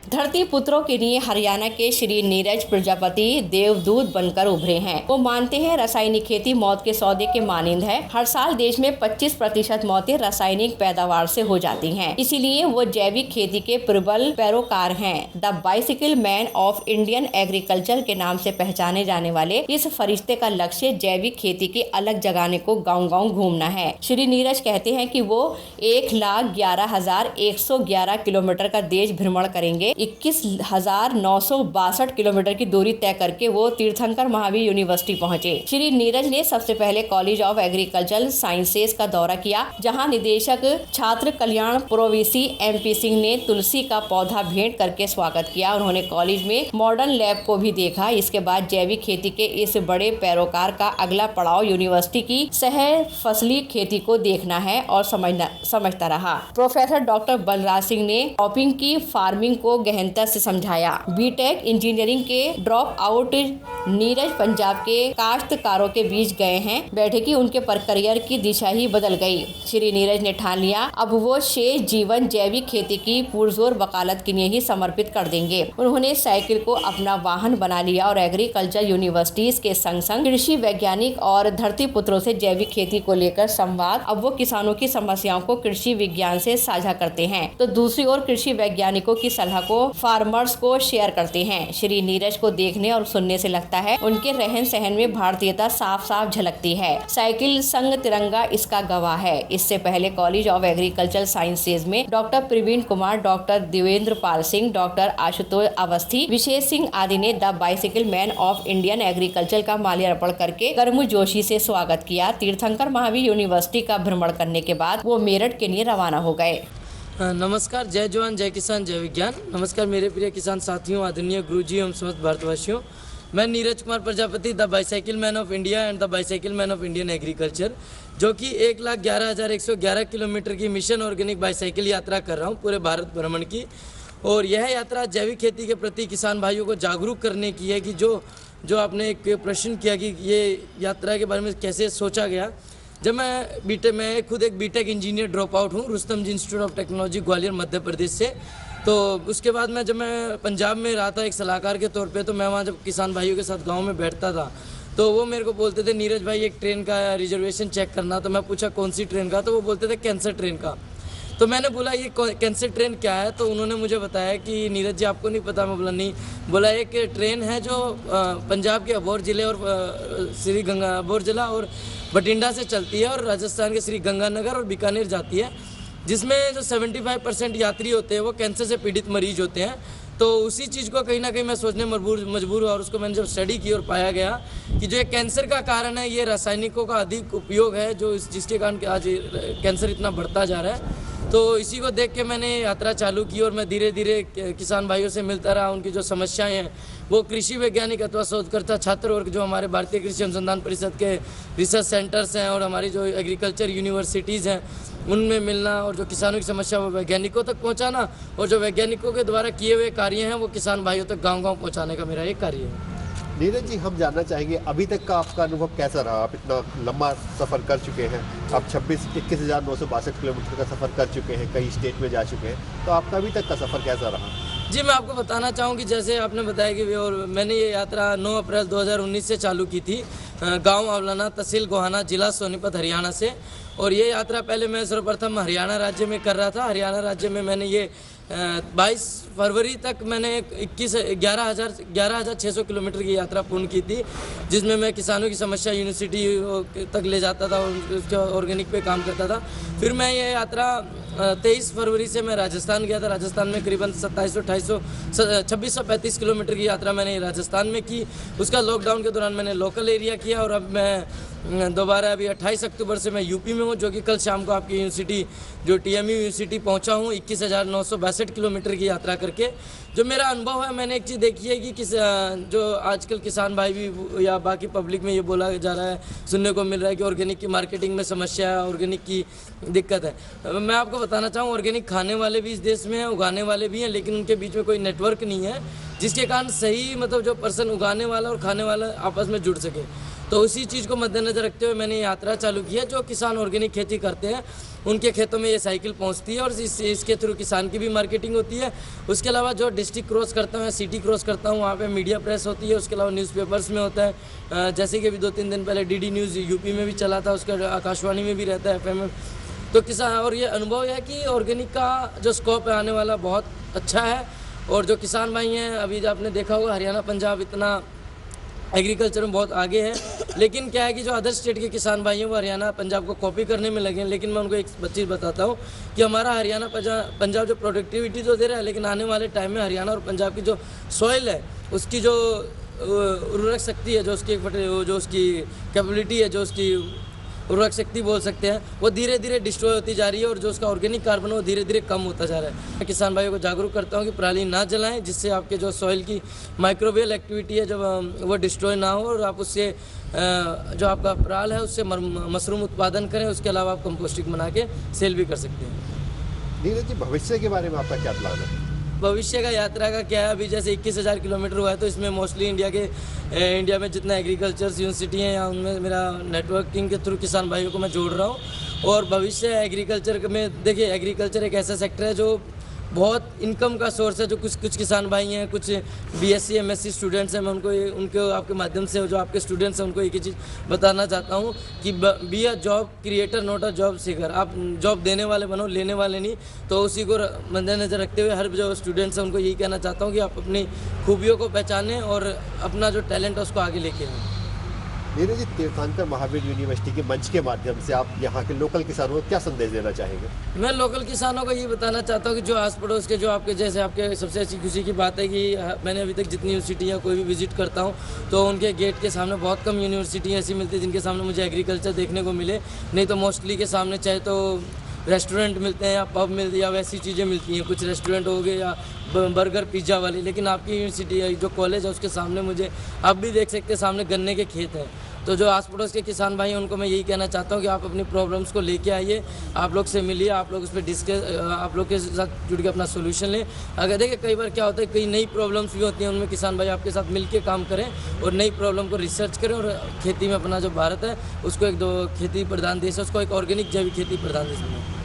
धरती पुत्रों के लिए हरियाणा के श्री नीरज प्रजापति देवदूत बनकर उभरे हैं। वो मानते हैं रासायनिक खेती मौत के सौदे के मानिंद है। हर साल देश में 25% मौतें रासायनिक पैदावार से हो जाती हैं। इसीलिए वो जैविक खेती के प्रबल पैरोकार हैं। The bicycle man of Indian agriculture के नाम से पहचाने जाने वाले इस फरिश्ते का लक्ष्य जैविक खेती की अलग जगाने को गाँव-गाँव घूमना है। श्री नीरज कहते हैं कि वो 1,11,111 किलोमीटर का देश भ्रमण करेंगे। 21,962 किलोमीटर की दूरी तय करके वो तीर्थंकर महावीर यूनिवर्सिटी पहुंचे। श्री नीरज ने सबसे पहले कॉलेज ऑफ एग्रीकल्चरल साइंसेज का दौरा किया, जहां निदेशक छात्र कल्याण प्रोवीसी MP सिंह ने तुलसी का पौधा भेंट करके स्वागत किया। उन्होंने कॉलेज में मॉडर्न लैब को भी देखा। इसके बाद जैविक खेती के इस बड़े पैरोकार का अगला पड़ाव यूनिवर्सिटी की सह फसली खेती को देखना है और समझता रहा। प्रोफेसर डॉक्टर बलराज सिंह ने क्रॉपिंग की फार्मिंग को गहनता से समझाया। बीटेक इंजीनियरिंग के ड्रॉप आउट नीरज पंजाब के काश्तकारों के बीच गए हैं। बैठे कि उनके पर करियर की दिशा ही बदल गई। श्री नीरज ने ठान लिया अब वो शेष जीवन जैविक खेती की पुरजोर वकालत के लिए ही समर्पित कर देंगे। उन्होंने साइकिल को अपना वाहन बना लिया और एग्रीकल्चर यूनिवर्सिटीज के संग संग कृषि वैज्ञानिक और धरती पुत्रों से जैविक खेती को लेकर संवाद। अब वो किसानों की समस्याओं को कृषि विज्ञान से साझा करते हैं तो दूसरी ओर कृषि वैज्ञानिकों की सलाह को फार्मर्स को शेयर करते हैं। श्री नीरज को देखने और सुनने से लगता है उनके रहन सहन में भारतीयता साफ साफ झलकती है। साइकिल संग तिरंगा इसका गवाह है। इससे पहले कॉलेज ऑफ एग्रीकल्चर साइंसेज में doctor Praveen Kumar, doctor Devendra Pal Singh, doctor Ashutosh Awasthi, विशेष सिंह आदि ने the bicycle man of Indian agriculture का माल्यार्पण करके गर्मजोशी से स्वागत किया। तीर्थंकर महावीर यूनिवर्सिटी का भ्रमण करने के बाद वो मेरठ के लिए रवाना हो गए। नमस्कार, जय जवान जय किसान जय विज्ञान। नमस्कार मेरे प्रिय किसान साथियों, आदरणीय गुरुजी एवं समस्त भारतवासियों। मैं Neeraj Kumar Prajapati, the bicycle man of India and the bicycle man of Indian agriculture, जो कि 1,11,111 किलोमीटर की मिशन ऑर्गेनिक बाइसाइकिल यात्रा कर रहा हूँ पूरे भारत भ्रमण की। और यह यात्रा जैविक खेती के प्रति किसान भाइयों को जागरूक करने की है कि जो आपने एक प्रश्न किया कि ये यात्रा के बारे में कैसे सोचा गया। जब मैं खुद एक बीटेक इंजीनियर ड्रॉप आउट हूँ रुस्तम जी institute of technology Gwalior Madhya Pradesh से। तो उसके बाद जब मैं पंजाब में रहा था एक सलाहकार के तौर पे, तो मैं वहाँ जब किसान भाइयों के साथ गांव में बैठता था तो वो मेरे को बोलते थे नीरज भाई एक ट्रेन का रिजर्वेशन चेक करना। तो मैं पूछा कौन सी ट्रेन का, तो वो बोलते थे कैंसर ट्रेन का। तो मैंने बोला ये कैंसर ट्रेन क्या है, तो उन्होंने मुझे बताया कि नीरज जी आपको नहीं पता। मैं बोला नहीं। बोला एक ट्रेन है जो पंजाब के अबोर ज़िले और अबोर ज़िला और बठिंडा से चलती है और राजस्थान के श्री गंगानगर और बीकानेर जाती है, जिसमें जो 75% यात्री होते हैं वो कैंसर से पीड़ित मरीज होते हैं। तो उसी चीज़ को कहीं ना कहीं मैं सोचने मजबूर हुआ और उसको मैंने जब स्टडी की और पाया गया कि जो ये कैंसर का कारण है ये रासायनिकों का अधिक उपयोग है, जिसके कारण आज कैंसर इतना बढ़ता जा रहा है। तो इसी को देख के मैंने यात्रा चालू की और मैं धीरे धीरे किसान भाइयों से मिलता रहा। उनकी जो समस्याएं हैं वो कृषि वैज्ञानिक अथवा शोधकर्ता छात्र और जो हमारे भारतीय कृषि अनुसंधान परिषद के रिसर्च सेंटर्स हैं और हमारी जो एग्रीकल्चर यूनिवर्सिटीज़ हैं उनमें मिलना और जो किसानों की समस्या वो वैज्ञानिकों तक पहुंचाना और जो वैज्ञानिकों के द्वारा किए हुए कार्य हैं वो किसान भाइयों तक गांव-गांव पहुंचाने का मेरा एक कार्य है। नीरज जी, हम जानना चाहेंगे अभी तक का आपका अनुभव कैसा रहा? आप इतना लंबा सफ़र कर चुके हैं, आप 21,962 किलोमीटर का सफ़र कर चुके हैं, कई स्टेट में जा चुके हैं, तो आपका अभी तक का सफ़र कैसा रहा? जी, मैं आपको बताना चाहूँ कि जैसे आपने बताया कि और मैंने ये यात्रा 9 अप्रैल 2019 से चालू की थी गांव आवलाना, तहसील गोहाना, जिला सोनीपत, हरियाणा से। और ये यात्रा पहले मैं सर्वप्रथम हरियाणा राज्य में कर रहा था। हरियाणा राज्य में मैंने ये 22 फरवरी तक मैंने 11,600 किलोमीटर की यात्रा पूर्ण की थी, जिसमें मैं किसानों की समस्या यूनिवर्सिटी तक ले जाता था और उसके ऑर्गेनिक पे काम करता था। फिर मैं ये यात्रा 23 फरवरी से मैं राजस्थान गया था। राजस्थान में करीबन 2635 किलोमीटर की यात्रा मैंने राजस्थान में की। उसका लॉकडाउन के दौरान मैंने लोकल एरिया किया और अब मैं दोबारा अभी 28 अक्टूबर से मैं यूपी में हूँ, जो कि कल शाम को आपकी यूनिवर्सिटी जो TMU यूनिवर्सिटी पहुँचा हूँ 21,962 किलोमीटर की यात्रा करके। जो मेरा अनुभव है, मैंने एक चीज़ देखी है कि जो आजकल किसान भाई भी या बाकी पब्लिक में ये बोला जा रहा है, सुनने को मिल रहा है कि ऑर्गेनिक की मार्केटिंग में समस्या है, ऑर्गेनिक की दिक्कत है। मैं आपको बताना चाहूँ ऑर्गेनिक खाने वाले भी इस देश में हैं, उगाने वाले भी हैं, लेकिन उनके बीच में कोई नेटवर्क नहीं है जिसके कारण सही जो पर्सन उगाने वाला और खाने वाला आपस में जुड़ सके। तो उसी चीज़ को मद्देनजर रखते हुए मैंने यात्रा चालू की है। जो किसान ऑर्गेनिक खेती करते हैं उनके खेतों में ये साइकिल पहुंचती है और इसके थ्रू किसान की भी मार्केटिंग होती है। उसके अलावा जो डिस्ट्रिक्ट क्रॉस करता हूँ या सिटी क्रॉस करता हूँ, वहाँ पे मीडिया प्रेस होती है। उसके अलावा न्यूज़पेपर्स में होता है, जैसे कि अभी 2-3 दिन पहले डीडी न्यूज़ यूपी में भी चला था, उसका आकाशवाणी में भी रहता है, FM में। तो किसान और ये अनुभव है कि ऑर्गेनिक का जो स्कोप है आने वाला बहुत अच्छा है। और जो किसान भाई हैं, अभी जो आपने देखा होगा हरियाणा पंजाब इतना एग्रीकल्चर में बहुत आगे है, लेकिन क्या है कि जो अदर स्टेट के किसान भाई हैं वो हरियाणा पंजाब को कॉपी करने में लगे हैं। लेकिन मैं उनको एक चीज़ बताता हूँ कि हमारा हरियाणा पंजाब जो प्रोडक्टिविटी तो दे रहा है, लेकिन आने वाले टाइम में हरियाणा और पंजाब की जो सॉइल है, उसकी जो उर्वरक शक्ति है, जो उसकी कैपेबिलिटी है, जो उसकी उर्वरक शक्ति बोल सकते हैं, वो धीरे धीरे डिस्ट्रॉय होती जा रही है और जो उसका ऑर्गेनिक कार्बन है वो धीरे धीरे कम होता जा रहा है। मैं किसान भाइयों को जागरूक करता हूँ कि पराली ना जलाएं, जिससे आपके जो सॉइल की माइक्रोबियल एक्टिविटी है जब वो डिस्ट्रॉय ना हो, और आप उससे जो आपका पराल है उससे मशरूम उत्पादन करें। उसके अलावा आप कंपोस्टिंग बना के सेल भी कर सकते हैं। नीरज जी, भविष्य के बारे में आपका क्या प्लान है? भविष्य का यात्रा का क्या है, अभी जैसे 21,000 किलोमीटर हुआ है, तो इसमें मोस्टली इंडिया में जितना एग्रीकल्चर यूनिवर्सिटी हैं या उनमें मेरा नेटवर्किंग के थ्रू किसान भाइयों को मैं जोड़ रहा हूँ। और भविष्य एग्रीकल्चर में, देखिए एग्रीकल्चर एक ऐसा सेक्टर है जो बहुत इनकम का सोर्स है। जो कुछ किसान भाई हैं, कुछ BSc MSc स्टूडेंट्स हैं, मैं उनको आपके माध्यम से जो आपके स्टूडेंट्स हैं उनको एक ही चीज़ बताना चाहता हूँ कि be a job creator not a job seeker. आप जॉब देने वाले बनो, लेने वाले नहीं। तो उसी को मद्देनजर रखते हुए हर जो स्टूडेंट्स हैं उनको यही कहना चाहता हूँ कि आप अपनी खूबियों को पहचानें और अपना जो टैलेंट है उसको आगे लेके आएँ। नीरज जी, तीर्थंकर महावीर यूनिवर्सिटी के मंच के माध्यम से आप यहाँ के लोकल किसानों को क्या संदेश देना चाहेंगे? मैं लोकल किसानों को ये बताना चाहता हूँ कि जो आस पड़ोस के जो आपके जैसे आपके सबसे अच्छी खुशी की बात है कि मैंने अभी तक जितनी यूनिवर्सिटी या कोई भी विजिट करता हूँ तो उनके गेट के सामने बहुत कम यूनिवर्सिटी ऐसी मिलती है जिनके सामने मुझे एग्रीकल्चर देखने को मिले। नहीं तो मोस्टली के सामने चाहे तो रेस्टोरेंट मिलते हैं या पब मिलती है या वैसी चीज़ें मिलती हैं, कुछ रेस्टोरेंट हो गए या बर्गर पिज़्ज़ा वाली। लेकिन आपकी यूनिवर्सिटी जो कॉलेज है उसके सामने मुझे आप भी देख सकते हैं सामने गन्ने के खेत हैं। तो जो आस पड़ोस के किसान भाई हैं उनको मैं यही कहना चाहता हूँ कि आप अपनी प्रॉब्लम्स को लेके आइए, आप लोग से मिलिए, आप लोग उस पर डिस्कस, आप लोग के साथ जुड़ के अपना सोल्यूशन लें। अगर देखिए कई बार क्या होता है, कई नई प्रॉब्लम्स भी होती हैं, उनमें किसान भाई आपके साथ मिल के काम करें और नई प्रॉब्लम को रिसर्च करें और खेती में अपना जो भारत है उसको एक खेती प्रधान देश है, उसको एक ऑर्गेनिक जैविक खेती प्रधान देश बनाएं।